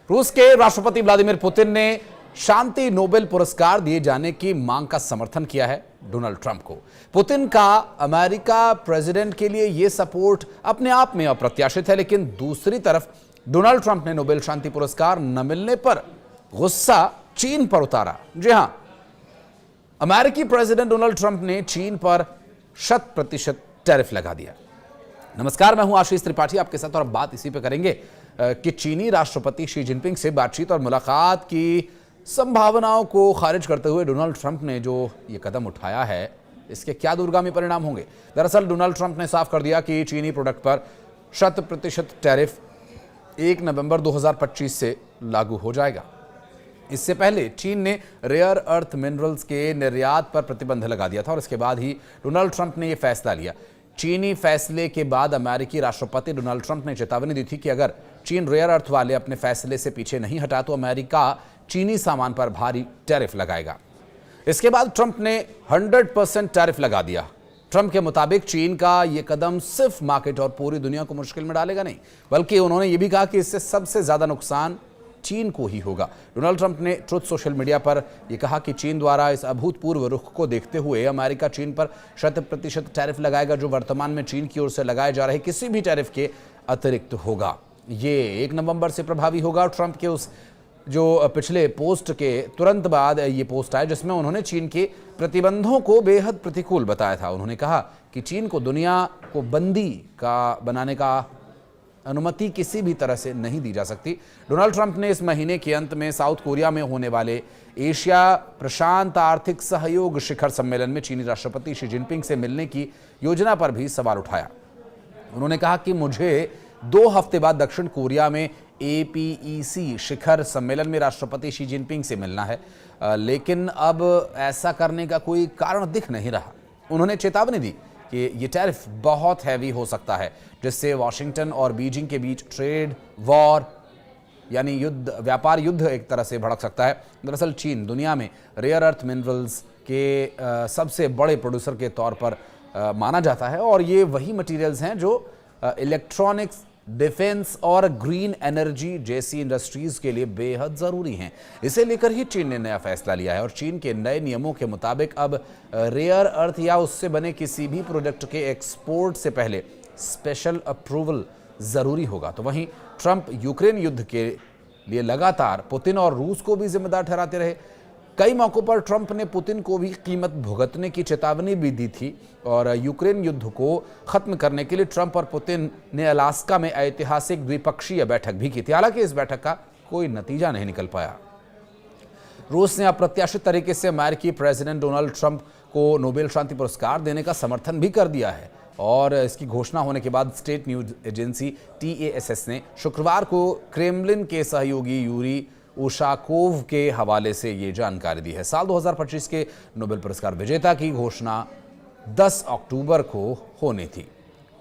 रूस के राष्ट्रपति व्लादिमीर पुतिन ने शांति नोबेल पुरस्कार दिए जाने की मांग का समर्थन किया है डोनाल्ड ट्रंप को। पुतिन का अमेरिका प्रेसिडेंट के लिए यह सपोर्ट अपने आप में अप्रत्याशित है, लेकिन दूसरी तरफ डोनाल्ड ट्रंप ने नोबेल शांति पुरस्कार न मिलने पर गुस्सा चीन पर उतारा। जी हां, अमेरिकी प्रेसिडेंट डोनाल्ड ट्रंप ने चीन पर 100% टैरिफ लगा दिया। नमस्कार, मैं हूं आशीष त्रिपाठी आपके साथ और अब बात इसी पे करेंगे कि चीनी राष्ट्रपति शी जिनपिंग से बातचीत और मुलाकात की संभावनाओं को खारिज करते हुए डोनाल्ड ट्रंप ने जो ये कदम उठाया है, इसके क्या दूरगामी परिणाम होंगे। दरअसल डोनाल्ड ट्रंप ने साफ कर दिया कि चीनी प्रोडक्ट पर 100% टैरिफ 1 नवंबर 2025 से लागू हो जाएगा। इससे पहले चीन ने रेयर अर्थ मिनरल्स के निर्यात पर प्रतिबंध लगा दिया था और इसके बाद ही डोनाल्ड ट्रंप ने यह फैसला लिया। चीनी फैसले के बाद अमेरिकी राष्ट्रपति डोनाल्ड ट्रंप ने चेतावनी दी थी कि अगर चीन रेयर अर्थ वाले अपने फैसले से पीछे नहीं हटा तो अमेरिका चीनी सामान पर भारी टैरिफ लगाएगा। इसके बाद ट्रंप ने 100% टैरिफ लगा दिया। ट्रंप के मुताबिक चीन का यह कदम सिर्फ मार्केट और पूरी दुनिया को मुश्किल में डालेगा नहीं, बल्कि उन्होंने यह भी कहा कि इससे सबसे ज्यादा नुकसान चीन को ही होगा। डोनाल्ड ट्रंप ने ट्रुथ सोशल मीडिया पर यह कहा कि चीन द्वारा इस अभूतपूर्व रुख को देखते हुए अमेरिका चीन पर 100% टैरिफ लगाएगा, जो वर्तमान में चीन की ओर से लगाए जा रहे किसी भी टैरिफ के अतिरिक्त होगा। ये 1 नवंबर से प्रभावी होगा। ट्रंप के उस जो पिछले पोस्ट के तुरंत बाद ये पोस्ट आया जिसमें उन्होंने चीन के प्रतिबंधों को बेहद प्रतिकूल बताया था। उन्होंने कहा कि चीन को दुनिया को बंदी का बनाने का अनुमति किसी भी तरह से नहीं दी जा सकती। डोनाल्ड ट्रंप ने इस महीने के अंत में साउथ कोरिया में होने वाले एशिया प्रशांत आर्थिक सहयोग शिखर सम्मेलन में चीनी राष्ट्रपति शी जिनपिंग से मिलने की योजना पर भी सवाल उठाया। उन्होंने कहा कि मुझे 2 हफ्ते बाद दक्षिण कोरिया में APEC शिखर सम्मेलन में राष्ट्रपति शी जिनपिंग से मिलना है, लेकिन अब ऐसा करने का कोई कारण दिख नहीं रहा। उन्होंने चेतावनी दी कि ये टैरिफ बहुत हैवी हो सकता है, जिससे वॉशिंगटन और बीजिंग के बीच ट्रेड वॉर यानी युद्ध, व्यापार युद्ध एक तरह से भड़क सकता है। दरअसल चीन दुनिया में रेयर अर्थ मिनरल्स के सबसे बड़े प्रोड्यूसर के तौर पर माना जाता है और ये वही मटेरियल्स हैं जो इलेक्ट्रॉनिक्स, डिफेंस और ग्रीन एनर्जी जैसी इंडस्ट्रीज के लिए बेहद जरूरी हैं। इसे लेकर ही चीन ने नया फैसला लिया है और चीन के नए नियमों के मुताबिक अब रेयर अर्थ या उससे बने किसी भी प्रोडक्ट के एक्सपोर्ट से पहले स्पेशल अप्रूवल जरूरी होगा। तो वहीं ट्रंप यूक्रेन युद्ध के लिए लगातार पुतिन और रूस को भी जिम्मेदार ठहराते रहे। कई मौकों पर ट्रंप ने पुतिन को भी कीमत भुगतने की चेतावनी भी दी थी और यूक्रेन युद्ध को खत्म करने के लिए ट्रंप और पुतिन ने अलास्का में ऐतिहासिक द्विपक्षीय बैठक भी की थी। हालांकि इस बैठक का कोई नतीजा नहीं निकल पाया। रूस ने अप्रत्याशित तरीके से अमेरिकी प्रेसिडेंट डोनाल्ड ट्रंप को नोबेल शांति पुरस्कार देने का समर्थन भी कर दिया है और इसकी घोषणा होने के बाद स्टेट न्यूज एजेंसी TASS ने शुक्रवार को क्रेमलिन के सहयोगी यूरी उशाकोव के हवाले से ये जानकारी दी है। साल 2025 के नोबेल पुरस्कार विजेता की घोषणा 10 अक्टूबर को होनी थी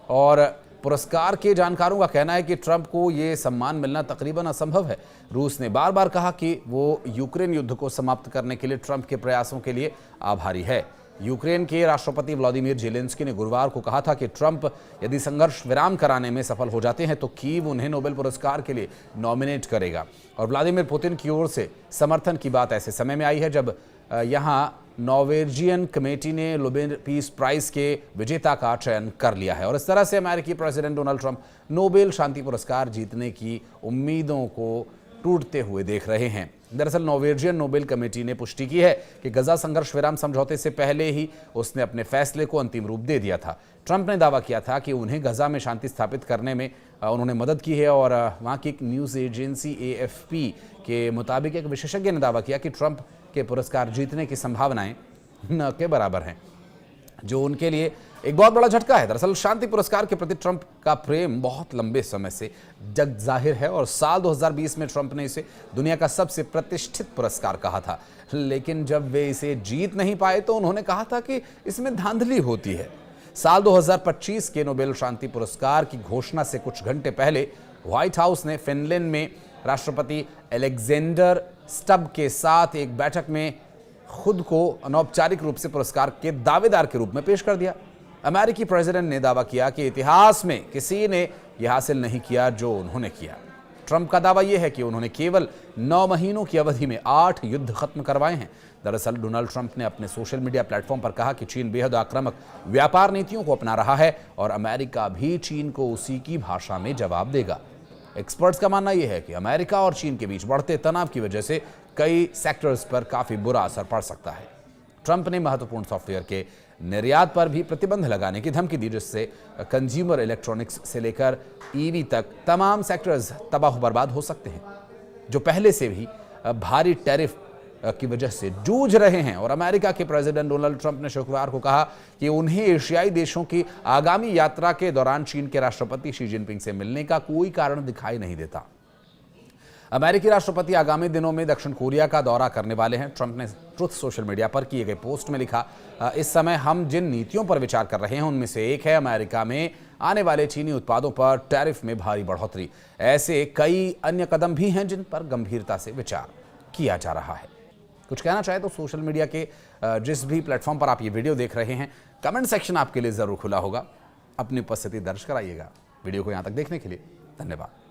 और पुरस्कार के जानकारों का कहना है कि ट्रंप को ये सम्मान मिलना तकरीबन असंभव है। रूस ने बार बार कहा कि वो यूक्रेन युद्ध को समाप्त करने के लिए ट्रंप के प्रयासों के लिए आभारी है। यूक्रेन के राष्ट्रपति व्लादिमीर जेलेंस्की ने गुरुवार को कहा था कि ट्रंप यदि संघर्ष विराम कराने में सफल हो जाते हैं तो कीव उन्हें नोबेल पुरस्कार के लिए नॉमिनेट करेगा। और व्लादिमीर पुतिन की ओर से समर्थन की बात ऐसे समय में आई है जब यहां नॉर्वेजियन कमेटी ने नोबेल पीस प्राइज के विजेता का चयन कर लिया है और इस तरह से अमेरिकी प्रेसिडेंट डोनाल्ड ट्रंप नोबेल शांति पुरस्कार जीतने की उम्मीदों को टूटते हुए देख रहे हैं। दरअसल नॉर्वेजियन नोबेल कमेटी ने पुष्टि की है कि गजा संघर्ष विराम समझौते से पहले ही उसने अपने फैसले को अंतिम रूप दे दिया था। ट्रंप ने दावा किया था कि उन्हें गजा में शांति स्थापित करने में उन्होंने मदद की है और वहां की एक न्यूज एजेंसी AFP के मुताबिक एक विशेषज्ञ ने दावा किया कि ट्रंप के पुरस्कार जीतने की संभावनाएं न के बराबर हैं, जो उनके लिए एक बहुत बड़ा झटका है। दरअसल शांति पुरस्कार के प्रति ट्रंप का प्रेम बहुत लंबे समय से जग जाहिर है और साल 2020 में ट्रंप ने इसे दुनिया का सबसे प्रतिष्ठित पुरस्कार कहा था, लेकिन जब वे इसे जीत नहीं पाए तो उन्होंने कहा था कि इसमें धांधली होती है। साल 2025 के नोबेल शांति पुरस्कार की घोषणा से कुछ घंटे पहले व्हाइट हाउस ने फिनलैंड में राष्ट्रपति एलेक्जेंडर स्टब के साथ एक बैठक में खुद को अनौपचारिक रूप से पुरस्कार के दावेदार के रूप में पेश कर दिया। अमेरिकी प्रेसिडेंट ने दावा किया कि इतिहास में किसी ने यह हासिल नहीं किया जो उन्होंने किया। ट्रंप का दावा यह है कि उन्होंने केवल 9 महीनों की अवधि में 8 युद्ध खत्म करवाए हैं। दरअसल डोनाल्ड ट्रंप ने अपने सोशल मीडिया प्लेटफॉर्म पर कहा कि चीन बेहद आक्रामक व्यापार नीतियों को अपना रहा है और अमेरिका भी चीन को उसी की भाषा में जवाब देगा। एक्सपर्ट्स का मानना यह है कि अमेरिका और चीन के बीच बढ़ते तनाव की वजह से कई सेक्टर्स पर काफी बुरा असर पड़ सकता है। ट्रंप ने महत्वपूर्ण सॉफ्टवेयर के निर्यात पर भी प्रतिबंध लगाने की धमकी दी, जिससे कंज्यूमर इलेक्ट्रॉनिक्स से लेकर ईवी तक तमाम सेक्टर्स तबाह बर्बाद हो सकते हैं, जो पहले से भी भारी टैरिफ की वजह से जूझ रहे हैं। और अमेरिका के प्रेसिडेंट डोनाल्ड ट्रंप ने शुक्रवार को कहा कि उन्हें एशियाई देशों की आगामी यात्रा के दौरान चीन के राष्ट्रपति शी जिनपिंग से मिलने का कोई कारण दिखाई नहीं देता। अमेरिकी राष्ट्रपति आगामी दिनों में दक्षिण कोरिया का दौरा करने वाले हैं। ट्रंप ने ट्रुथ सोशल मीडिया पर किए गए पोस्ट में लिखा, इस समय हम जिन नीतियों पर विचार कर रहे हैं उनमें से एक है अमेरिका में आने वाले चीनी उत्पादों पर टैरिफ में भारी बढ़ोतरी। ऐसे कई अन्य कदम भी हैं जिन पर गंभीरता से विचार किया जा रहा है। कुछ कहना चाहे तो सोशल मीडिया के जिस भी प्लेटफॉर्म पर आप ये वीडियो देख रहे हैं, कमेंट सेक्शन आपके लिए जरूर खुला होगा। अपनी उपस्थिति दर्ज कराइएगा। वीडियो को यहाँ तक देखने के लिए धन्यवाद।